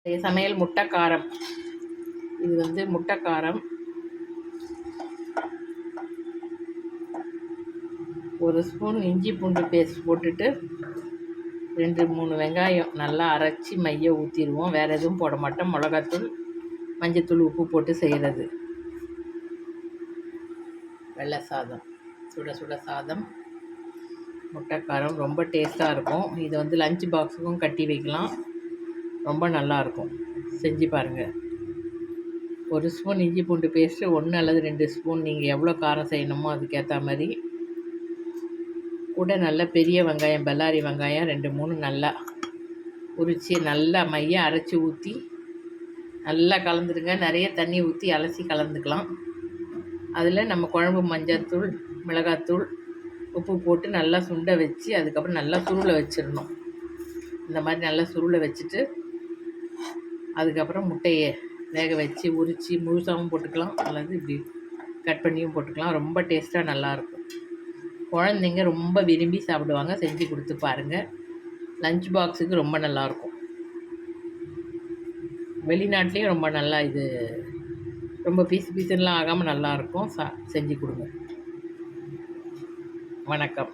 சமையல் முட்டை காரம். இது வந்து முட்டை காரம். ஒரு ஸ்பூன் இஞ்சி பூண்டு பேஸ்ட் போட்டுட்டு 2-3 வெங்காயம் நல்லா அரைச்சி மைய ஊற்றிடுவோம். வேறு எதுவும் போட மாட்டோம். மிளகாத்தூள், மஞ்சத்தூள், உப்பு போட்டு செய்கிறது. வெள்ளை சாதம், சுட சுட சாதம், முட்டைக்காரம் ரொம்ப டேஸ்ட்டாக இருக்கும். இது வந்து லஞ்ச் பாக்ஸுக்கும் கட்டி வைக்கலாம். ரொம்ப நல்லாயிருக்கும். செஞ்சு பாருங்கள். ஒரு ஸ்பூன் இஞ்சி பூண்டு பேஸ்ட்டு, 1 அல்லது 2 ஸ்பூன் நீங்கள் எவ்வளோ காரம் செய்யணுமோ அதுக்கேற்ற மாதிரி. கூட நல்ல பெரிய வெங்காயம், பல்லாரி வெங்காயம் 2-3 நல்லா உரித்து நல்லா மைய அரைச்சி ஊற்றி நல்லா கலந்துடுங்க. நிறைய தண்ணி ஊற்றி அலசி கலந்துக்கலாம். அதில் நம்ம குழம்பு மஞ்சள்தூள், மிளகாத்தூள், உப்பு போட்டு நல்லா சுண்ட வச்சு அதுக்கப்புறம் நல்லா சுருளை வச்சிடணும். இந்த மாதிரி நல்லா சுருளை வச்சுட்டு அதுக்கப்புறம் முட்டையை வேக வச்சு உரித்து முழுசாகவும் போட்டுக்கலாம், அல்லது இப்படி கட் பண்ணியும் போட்டுக்கலாம். ரொம்ப டேஸ்ட்டாக நல்லாயிருக்கும். குழந்தைங்க ரொம்ப விரும்பி சாப்பிடுவாங்க. செஞ்சு கொடுத்து பாருங்கள். லஞ்ச் பாக்ஸுக்கு ரொம்ப நல்லாயிருக்கும். வெளிநாட்டிலையும் ரொம்ப நல்லா இது ரொம்ப பீஸ்லாம் ஆகாமல் நல்லாயிருக்கும். செஞ்சு கொடுங்க. வணக்கம்.